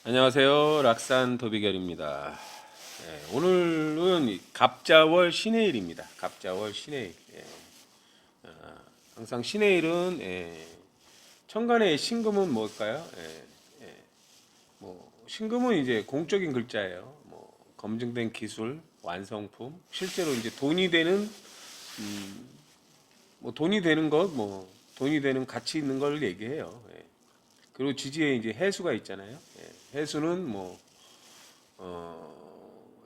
안녕하세요. 락산 도비결입니다. 오늘은 갑자월 신해일입니다. 갑자월 신해일. 항상 신해일은 천간의 신금은 뭘까요? 신금은 이제 공적인 글자예요. 검증된 기술, 완성품, 실제로 이제 돈이 되는 돈이 되는 것, 돈이 되는 가치 있는 걸 얘기해요. 그리고 지지에 이제 해수가 있잖아요. 해수는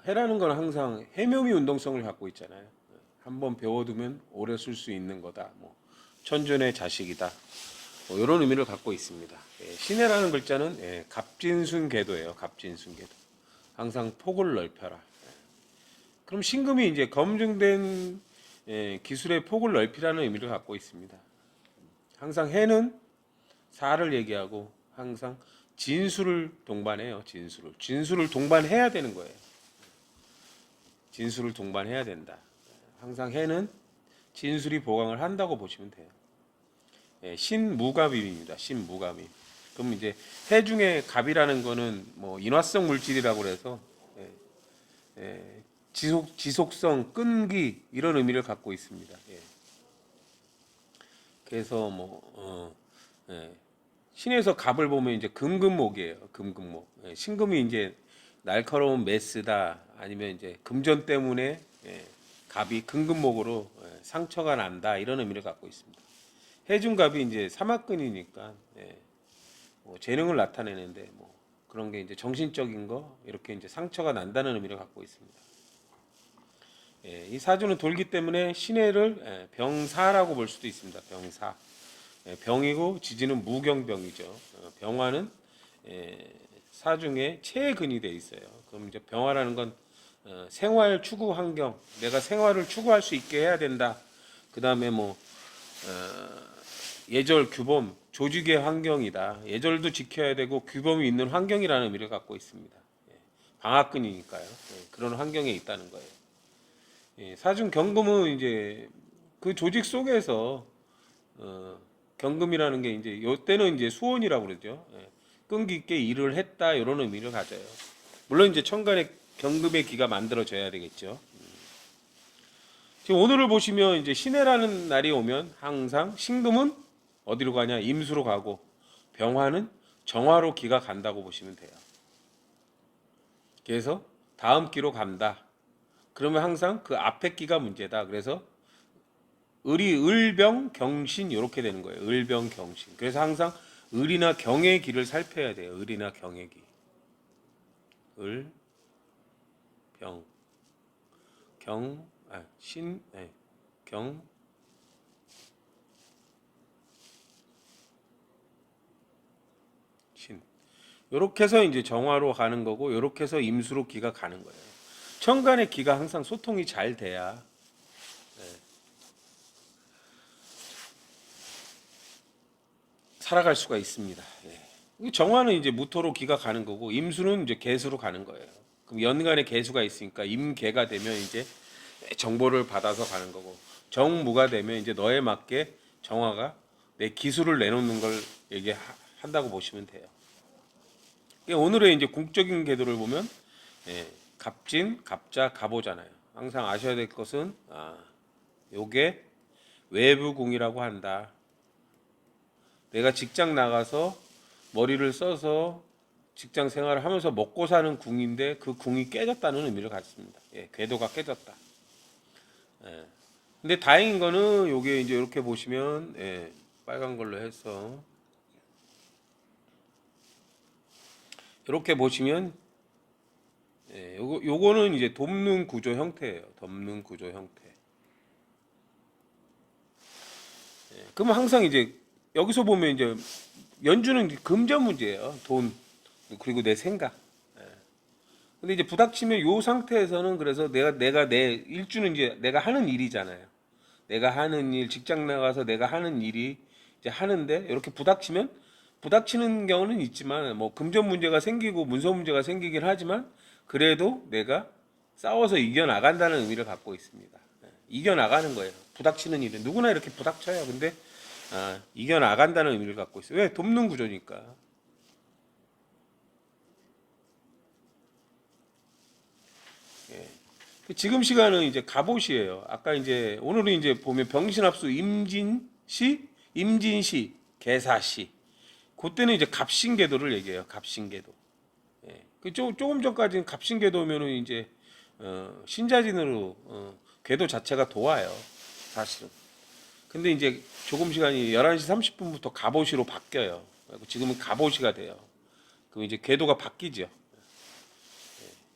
해라는 건 항상 해묘미 운동성을 갖고 있잖아요. 한번 배워두면 오래 쓸 수 있는 거다. 천존의 자식이다. 이런 의미를 갖고 있습니다. 신해라는 글자는 갑진순계도예요. 갑진순계도. 항상 폭을 넓혀라. 그럼 신금이 이제 검증된 기술의 폭을 넓히라는 의미를 갖고 있습니다. 항상 해는 사를 얘기하고 항상 진수를 동반해요. 진수를 동반해야 되는 거예요. 진수를 동반해야 된다. 항상 해는 진술이 보강을 한다고 보시면 돼요. 신무갑입니다. 신무갑임. 그럼 이제 해 중에 갑이라는 거는 인화성 물질이라고 그래서 지속성, 끈기 이런 의미를 갖고 있습니다. 그래서 신에서 갑을 보면 이제 금금목이에요. 금금목. 신금이 이제 날카로운 메스다 아니면 이제 금전 때문에 갑이 금금목으로 상처가 난다 이런 의미를 갖고 있습니다. 해중갑이 이제 사막근이니까 재능을 나타내는데 그런 게 이제 정신적인 거 이렇게 이제 상처가 난다는 의미를 갖고 있습니다. 이 사주는 돌기 때문에 신해를 병사라고 볼 수도 있습니다. 병사. 병이고 지지는 무경병이죠. 병화는 사중에 체근이 돼 있어요. 그럼 이제 병화라는 건 생활 추구 환경, 내가 생활을 추구할 수 있게 해야 된다. 그 다음에 예절 규범, 조직의 환경이다. 예절도 지켜야 되고 규범이 있는 환경이라는 의미를 갖고 있습니다. 방학근이니까요. 그런 환경에 있다는 거예요. 사중 경금은 이제 그 조직 속에서 경금이라는 게 이제 요때는 이제 수원이라고 그러죠. 끈기 있게 일을 했다 이런 의미를 가져요. 물론 이제 천간에 경금의 기가 만들어져야 되겠죠. 지금 오늘을 보시면 이제 신해라는 날이 오면 항상 신금은 어디로 가냐? 임수로 가고 병화는 정화로 기가 간다고 보시면 돼요. 그래서 다음 기로 간다. 그러면 항상 그 앞에 기가 문제다. 그래서 을병 경신 이렇게 되는 거예요. 을병 경신. 그래서 항상 을이나 경의 기를 살펴야 돼요. 을이나 경의 기. 을, 병, 신, 경, 신. 요렇게 해서 이제 정화로 가는 거고 요렇게 해서 임수로 기가 가는 거예요. 천간의 기가 항상 소통이 잘 돼야 살아갈 수가 있습니다. 정화는 이제 무토로 기가 가는 거고 임수는 이제 개수로 가는 거예요. 그럼 연간에 개수가 있으니까 임개가 되면 이제 정보를 받아서 가는 거고 정무가 되면 이제 너에 맞게 정화가 내 기술을 내놓는 걸 얘기한다고 보시면 돼요. 오늘의 이제 궁적인 궤도를 보면 갑진, 갑자, 갑오잖아요. 항상 아셔야 될 것은 요게 외부궁이라고 한다. 내가 직장 나가서 머리를 써서 직장 생활을 하면서 먹고 사는 궁인데 그 궁이 깨졌다는 의미를 갖습니다. 궤도가 깨졌다. 근데 다행인 거는 요게 이제 이렇게 보시면 빨간 걸로 해서 이렇게 보시면 요거는 이제 돕는 구조 형태예요. 돕는 구조 형태. 그러면 항상 이제 여기서 보면 이제 연주는 금전 문제예요. 돈 그리고 내 생각. 근데 이제 부닥치면 요 상태에서는 그래서 내가 내 일주는 이제 내가 하는 일이잖아요. 내가 하는 일, 직장 나가서 내가 하는 일이 이제 하는데 이렇게 부닥치는 경우는 있지만 금전 문제가 생기고 문서 문제가 생기긴 하지만 그래도 내가 싸워서 이겨 나간다는 의미를 갖고 있습니다. 이겨 나가는 거예요. 부닥치는 일은 누구나 이렇게 부닥쳐요. 근데 이겨 나간다는 의미를 갖고 있어요. 왜? 돕는 구조니까. 지금 시간은 이제 갑옷이에요. 아까 이제 오늘은 이제 보면 병신합수 임진시, 계사시. 그때는 이제 갑신궤도를 얘기해요. 갑신궤도. 예. 조금 전까지는 갑신궤도면은 이제 신자진으로 궤도 자체가 도와요. 사실은. 근데 이제 조금 시간이 11시 30분부터 갑오시로 바뀌어요. 지금은 갑오시가 돼요. 그럼 이제 궤도가 바뀌죠.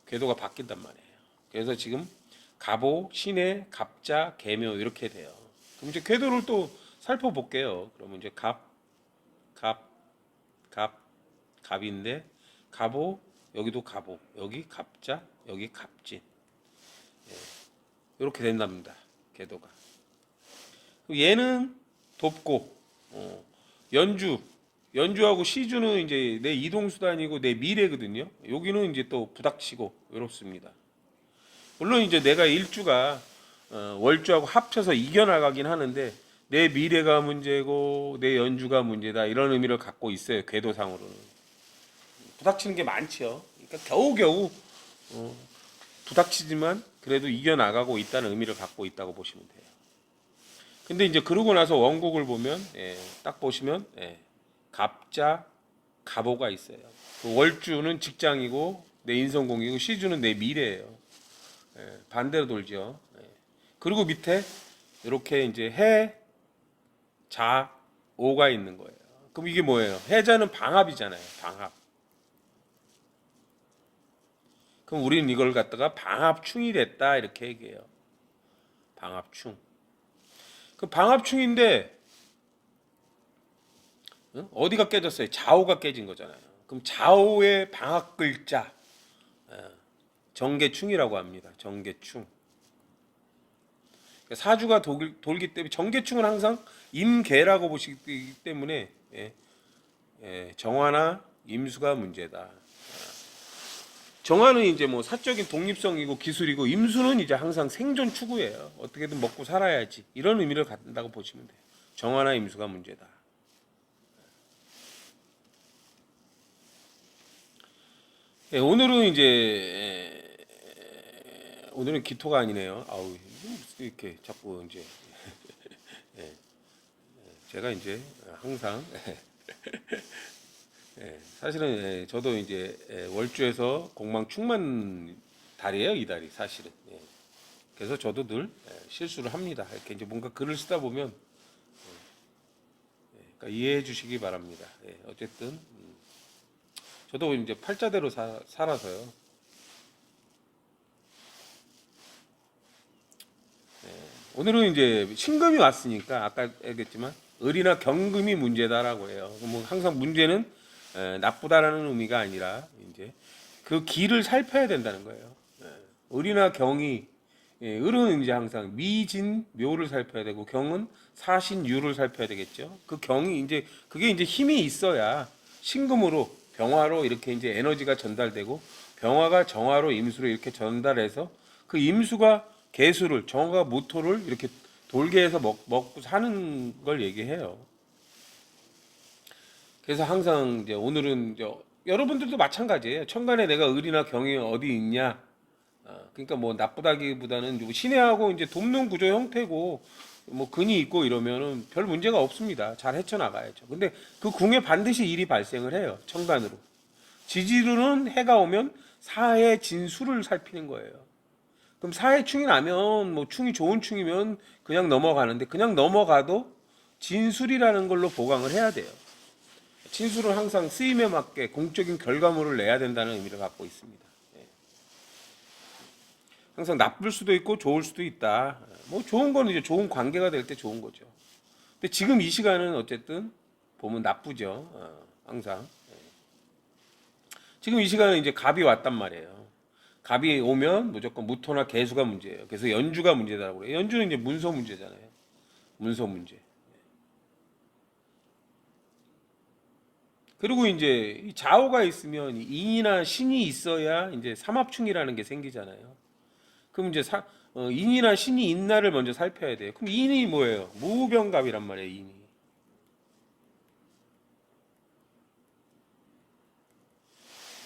궤도가 바뀐단 말이에요. 그래서 지금 갑오, 신해, 갑자, 계묘 이렇게 돼요. 그럼 이제 궤도를 또 살펴볼게요. 그러면 이제 갑, 갑인데 갑오, 여기도 갑오, 여기 갑자, 여기 갑진. 이렇게 된답니다. 궤도가. 얘는 돕고 연주하고 시주는 이제 내 이동 수단이고 내 미래거든요. 여기는 이제 또 부닥치고 이렇습니다. 물론 이제 내가 일주가 월주하고 합쳐서 이겨나가긴 하는데 내 미래가 문제고 내 연주가 문제다 이런 의미를 갖고 있어요. 궤도상으로는 부닥치는 게 많죠. 그러니까 겨우겨우 부닥치지만 그래도 이겨나가고 있다는 의미를 갖고 있다고 보시면 돼요. 근데 이제 그러고 나서 원곡을 보면 딱 보시면 갑자, 갑오가 있어요. 그 월주는 직장이고 내 인성공이고 시주는 내 미래예요. 반대로 돌죠. 그리고 밑에 이렇게 이제 해, 자, 오가 있는 거예요. 그럼 이게 뭐예요? 해자는 방합이잖아요. 방합. 그럼 우리는 이걸 갖다가 방합충이 됐다 이렇게 얘기해요. 방합충. 그 방합충인데 어디가 깨졌어요? 좌우가 깨진 거잖아요. 그럼 좌우의 방합 글자 정계충이라고 합니다. 정계충. 사주가 돌기 때문에 정계충은 항상 임계라고 보시기 때문에 정화나 임수가 문제다. 정화는 이제 뭐 사적인 독립성이고 기술이고 임수는 이제 항상 생존 추구예요. 어떻게든 먹고 살아야지 이런 의미를 갖는다고 보시면 돼요. 정화나 임수가 문제다. 오늘은 이제 오늘은 기토가 아니네요. 아우 이렇게 자꾸 이제 제가 이제 항상 사실은 저도 이제 월주에서 공망충만 달이에요. 이 달이 사실은. 그래서 저도 늘 실수를 합니다. 이렇게 이제 뭔가 글을 쓰다 보면 그러니까 이해해 주시기 바랍니다. 어쨌든 저도 이제 팔자대로 살아서요. 오늘은 이제 신금이 왔으니까 아까 얘기했지만 을이나 경금이 문제다라고 해요. 뭐 항상 문제는 나쁘다라는 의미가 아니라 이제 그 길을 살펴야 된다는 거예요. 을이나 경이 을은 이제 항상 미진 묘를 살펴야 되고 경은 사신 유를 살펴야 되겠죠. 그 경이 이제 그게 이제 힘이 있어야 신금으로 병화로 이렇게 이제 에너지가 전달되고 병화가 정화로 임수로 이렇게 전달해서 그 임수가 개수를 정화가 모토를 이렇게 돌게 해서 먹고 사는 걸 얘기해요. 그래서 항상 이제 오늘은 이제 여러분들도 마찬가지예요. 천간에 내가 을이나 경이 어디 있냐. 그러니까 뭐 나쁘다기보다는 신해하고 이제 돕는 구조 형태고 뭐 근이 있고 이러면은 별 문제가 없습니다. 잘 헤쳐나가야죠. 근데 그 궁에 반드시 일이 발생을 해요. 천간으로. 지지로는 해가 오면 사해 진수를 살피는 거예요. 그럼 사해 충이 나면 뭐 충이 좋은 충이면 그냥 넘어가는데 그냥 넘어가도 진술이라는 걸로 보강을 해야 돼요. 진술은 항상 쓰임에 맞게 공적인 결과물을 내야 된다는 의미를 갖고 있습니다. 항상 나쁠 수도 있고 좋을 수도 있다. 뭐 좋은 거는 이제 좋은 관계가 될 때 좋은 거죠. 근데 지금 이 시간은 어쨌든 보면 나쁘죠. 항상. 지금 이 시간은 이제 갑이 왔단 말이에요. 갑이 오면 무조건 무토나 개수가 문제예요. 그래서 연주가 문제다라고 그래요. 연주는 이제 문서 문제잖아요. 문서 문제. 그리고 이제 이 좌우가 있으면 인이나 신이 있어야 이제 삼합충이라는 게 생기잖아요. 그럼 이제 인이나 신이 있나를 먼저 살펴야 돼요. 그럼 인이 뭐예요? 무병갑이란 말이에요. 인이.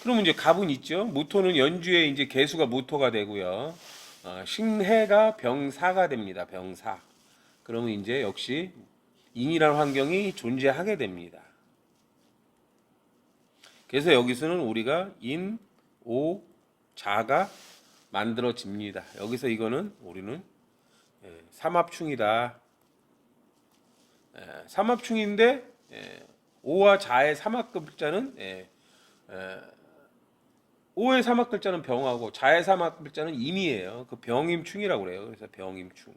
그러면 이제 갑은 있죠. 무토는 연주에 이제 개수가 무토가 되고요. 신해가 병사가 됩니다. 병사. 그러면 이제 역시 인이라는 환경이 존재하게 됩니다. 그래서 여기서는 우리가 인, 오, 자가 만들어집니다. 여기서 이거는 우리는 삼합충이다. 삼합충인데 오와 자의 삼합글자는 오의 삼합글자는 병하고 자의 삼합글자는 임이에요. 그 병임충이라고 그래요. 그래서 병임충.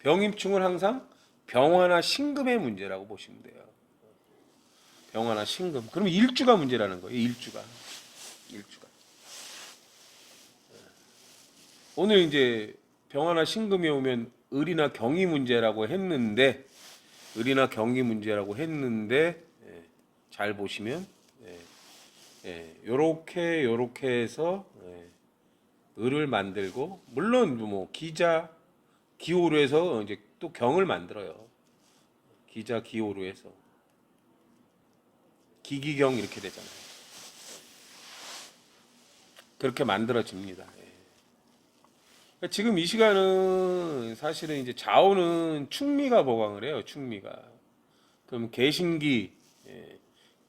병임충은 항상 병화나 신금의 문제라고 보시면 돼요. 병화나 신금. 그럼 일주가 문제라는 거예요. 일주가. 오늘 이제 병화나 신금이 오면 을이나 경이 문제라고 했는데 잘 보시면 요렇게 해서 을을 만들고, 물론 뭐 기자 기호로 해서 이제 또 경을 만들어요. 기자 기호로 해서 기기경 이렇게 되잖아요. 그렇게 만들어집니다. 그러니까 지금 이 시간은 사실은 이제 자오는 충미가 보강을 해요. 충미가. 그럼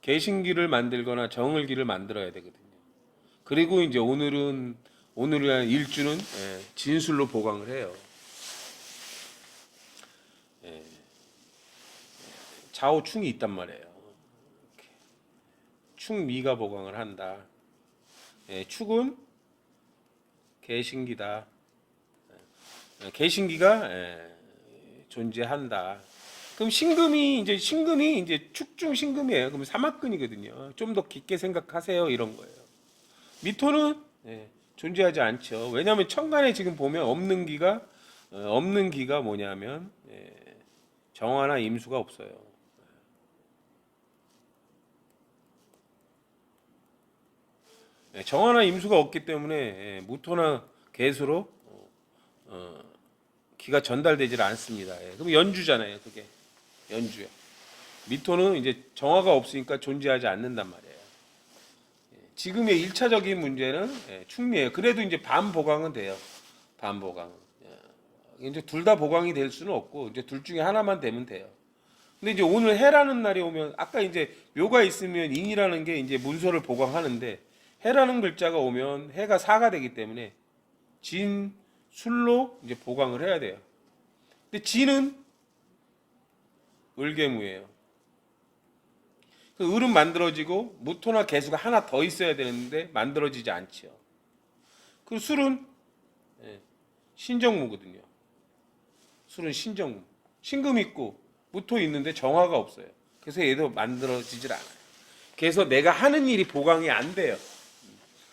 개신기를 만들거나 정을기를 만들어야 되거든요. 그리고 이제 오늘이란 일주는 진술로 보강을 해요. 좌우충이 있단 말이에요. 충미가 보강을 한다. 축은 개신기다. 개신기가 존재한다. 그럼 신금이 이제 축중 신금이에요. 그럼 삼합근이거든요. 좀 더 깊게 생각하세요. 이런 거예요. 미토는 존재하지 않죠. 왜냐하면 천간에 지금 보면 없는 기가 뭐냐면 정화나 임수가 없어요. 정화나 임수가 없기 때문에 무토나 개수로 기가 전달되질 않습니다. 그럼 연주잖아요. 그게 연주요. 미토는 이제 정화가 없으니까 존재하지 않는단 말이에요. 지금의 1차적인 문제는 충미예요. 그래도 이제 반보강은 돼요. 반보강. 이제 둘 다 보강이 될 수는 없고 이제 둘 중에 하나만 되면 돼요. 근데 이제 오늘 해라는 날이 오면 아까 이제 묘가 있으면 인이라는 게 이제 문서를 보강하는데 해라는 글자가 오면 해가 사가 되기 때문에 진, 술로 이제 보강을 해야 돼요. 근데 진은 을개무예요. 그 을은 만들어지고 무토나 개수가 하나 더 있어야 되는데 만들어지지 않죠. 그 술은 신정무거든요. 술은 신정무. 신금 있고 무토 있는데 정화가 없어요. 그래서 얘도 만들어지질 않아요. 그래서 내가 하는 일이 보강이 안 돼요.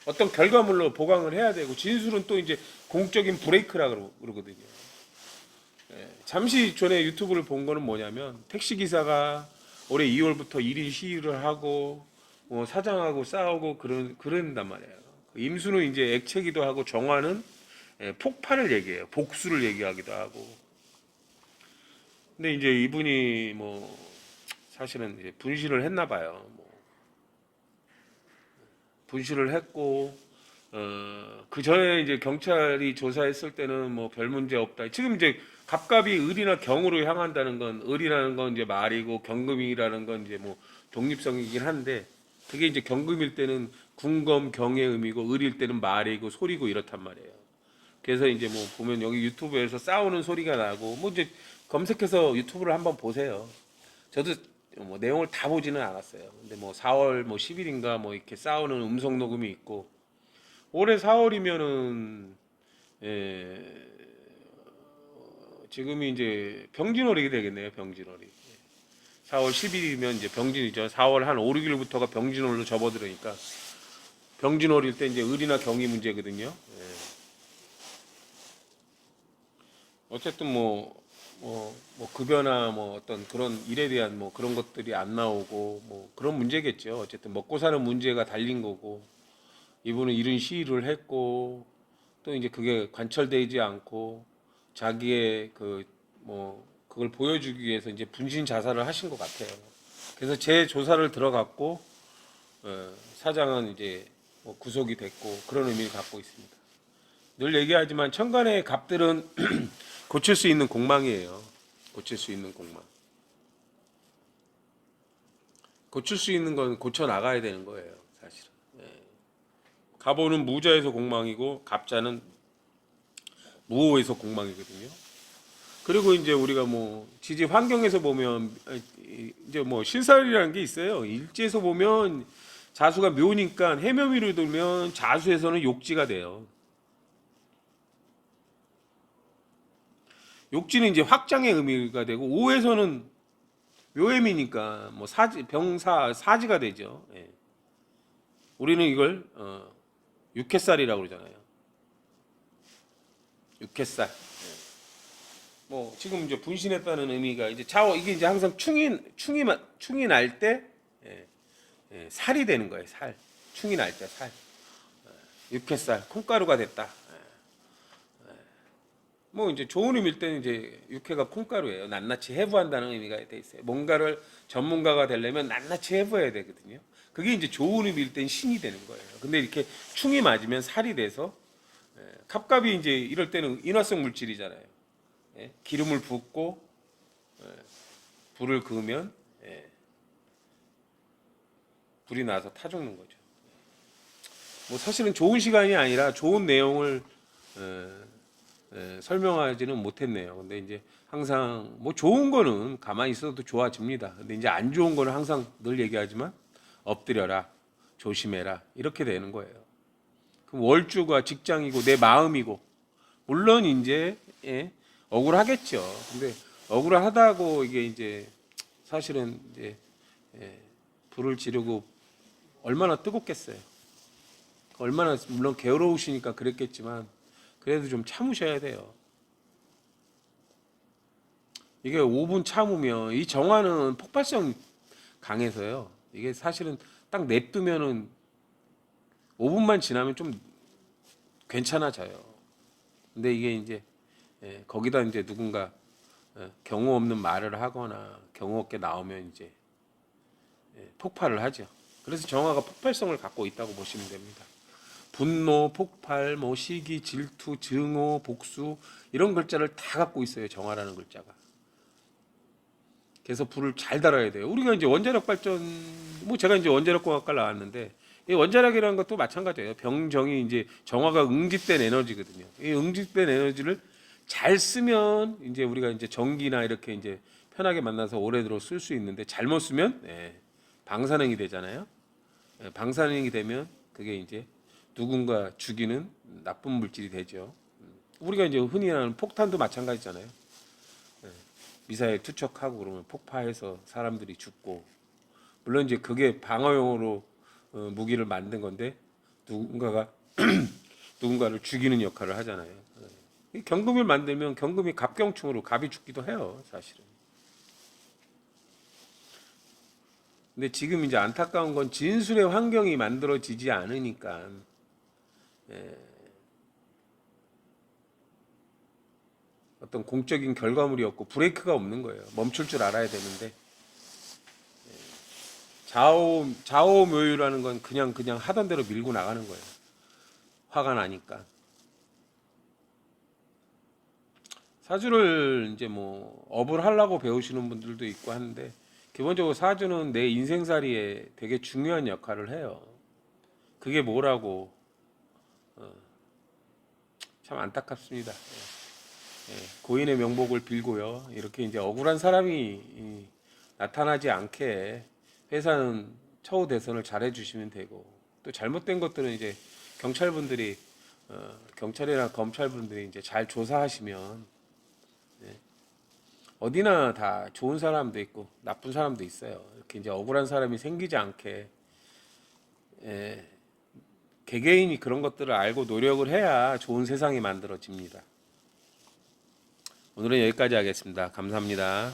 어떤 결과물로 보강을 해야 되고, 진술은 또 이제 공적인 브레이크라 그러거든요. 잠시 전에 유튜브를 본 거는 뭐냐면 택시 기사가 올해 2월부터 1인 시위를 하고 사장하고 싸우고 그런단 말이에요. 임수는 이제 액체기도 하고 정화는 폭발을 얘기해요. 복수를 얘기하기도 하고. 근데 이제 이분이 뭐 사실은 이제 분실을 했나 봐요. 분실을 했고 그 전에 이제 경찰이 조사했을 때는 뭐 별 문제 없다. 지금 이제 갑갑이 을이나 경으로 향한다는 건, 을이라는 건 이제 말이고 경금이라는 건 이제 뭐 독립성이긴 한데, 그게 이제 경금일 때는 군검 경의 의미고 을일 때는 말이고 소리고 이렇단 말이에요. 그래서 이제 뭐 보면 여기 유튜브에서 싸우는 소리가 나고 뭐 이제 검색해서 유튜브를 한번 보세요. 저도 뭐 내용을 다 보지는 않았어요. 근데 뭐 4월 뭐 10일인가 뭐 이렇게 싸우는 음성 녹음이 있고, 올해 4월이면은 지금이 이제 병진월이 되겠네요. 병진월이. 4월 10일이면 이제 병진이죠. 4월 한 5, 6일부터가 병진월로 접어들으니까 병진월일 때 이제 을이나 경이 문제거든요. 어쨌든 뭐 급여나 뭐 어떤 그런 일에 대한 뭐 그런 것들이 안 나오고 뭐 그런 문제겠죠. 어쨌든 먹고 사는 문제가 달린 거고, 이분은 이런 시위를 했고 또 이제 그게 관철되지 않고 자기의 그걸 보여주기 위해서 이제 분신 자살을 하신 것 같아요. 그래서 제 조사를 들어갔고 사장은 이제 뭐 구속이 됐고 그런 의미를 갖고 있습니다. 늘 얘기하지만 천간의 갑들은 고칠 수 있는 공망이에요. 고칠 수 있는 공망. 고칠 수 있는 건 고쳐 나가야 되는 거예요, 사실은. 예. 갑오는 무자에서 공망이고 갑자는 무오에서 공망이거든요. 그리고 이제 우리가 뭐 지지 환경에서 보면 이제 뭐 신살이라는 게 있어요. 일지에서 보면 자수가 묘니까 해묘미로 들면 자수에서는 욕지가 돼요. 욕지는 이제 확장의 의미가 되고 오에서는 묘해미니까 뭐 사지 병사 사지가 되죠. 예. 우리는 이걸 육해살이라고 그러잖아요. 육해살. 뭐 지금 이제 분신했다는 의미가 이제 좌우 이게 이제 항상 충이 날 때 살이 되는 거예요. 살 충이 날 때 살. 육해살 콩가루가 됐다. 뭐 이제 좋은 의미일 때는 이제 육회가 콩가루예요. 낱낱이 해부한다는 의미가 돼 있어요. 뭔가를 전문가가 되려면 낱낱이 해부해야 되거든요. 그게 이제 좋은 의미일 땐 신이 되는 거예요. 근데 이렇게 충이 맞으면 살이 돼서 갑갑이 이제 이럴 때는 인화성 물질이잖아요. 기름을 붓고 불을 그으면 불이 나서 타 죽는 거죠. 뭐 사실은 좋은 시간이 아니라 좋은 내용을 설명하지는 못했네요. 근데 이제 항상 뭐 좋은 거는 가만히 있어도 좋아집니다. 근데 이제 안 좋은 거는 항상 늘 얘기하지만 엎드려라, 조심해라 이렇게 되는 거예요. 그럼 월주가 직장이고 내 마음이고 물론 이제 억울하겠죠. 근데 억울하다고 이게 이제 사실은 이제 불을 지르고 얼마나 뜨겁겠어요. 얼마나 물론 게으러우시니까 그랬겠지만 그래도 좀 참으셔야 돼요. 이게 5분 참으면 이 정화는 폭발성 강해서요. 이게 사실은 딱 냅두면은 5분만 지나면 좀 괜찮아져요. 근데 이게 이제 거기다 이제 누군가 경우 없는 말을 하거나 경우 없게 나오면 이제 폭발을 하죠. 그래서 정화가 폭발성을 갖고 있다고 보시면 됩니다. 분노, 폭발, 뭐 시기, 질투, 증오, 복수 이런 글자를 다 갖고 있어요. 정화라는 글자가. 그래서 불을 잘 달아야 돼요. 우리가 이제 원자력 발전, 뭐 제가 이제 원자력 공학과 나왔는데 이 원자력이라는 것도 마찬가지예요. 병정이 이제 정화가 응집된 에너지거든요. 이 응집된 에너지를 잘 쓰면 이제 우리가 이제 전기나 이렇게 이제 편하게 만나서 오래도록 쓸 수 있는데 잘못 쓰면 방사능이 되잖아요. 방사능이 되면 그게 이제 누군가 죽이는 나쁜 물질이 되죠. 우리가 이제 흔히 하는 폭탄도 마찬가지잖아요. 미사일 투척하고 그러면 폭파해서 사람들이 죽고 물론 이제 그게 방어용으로 무기를 만든 건데 누군가가 누군가를 죽이는 역할을 하잖아요. 경금을 만들면 경금이 갑경충으로 갑이 죽기도 해요, 사실은. 근데 지금 이제 안타까운 건 진술의 환경이 만들어지지 않으니까 어떤 공적인 결과물이 없고 브레이크가 없는 거예요. 멈출 줄 알아야 되는데 좌오묘유라는 건 그냥 하던 대로 밀고 나가는 거예요. 화가 나니까. 사주를 이제 뭐 업을 하려고 배우시는 분들도 있고 하는데 기본적으로 사주는 내 인생살이에 되게 중요한 역할을 해요. 그게 뭐라고 참 안타깝습니다. 고인의 명복을 빌고요. 이렇게 이제 억울한 사람이 나타나지 않게 회사는 처우 대선을 잘 해주시면 되고 또 잘못된 것들은 이제 경찰분들이 경찰이나 검찰분들이 이제 잘 조사하시면 어디나 다 좋은 사람도 있고 나쁜 사람도 있어요. 이렇게 이제 억울한 사람이 생기지 않게 개개인이 그런 것들을 알고 노력을 해야 좋은 세상이 만들어집니다. 오늘은 여기까지 하겠습니다. 감사합니다.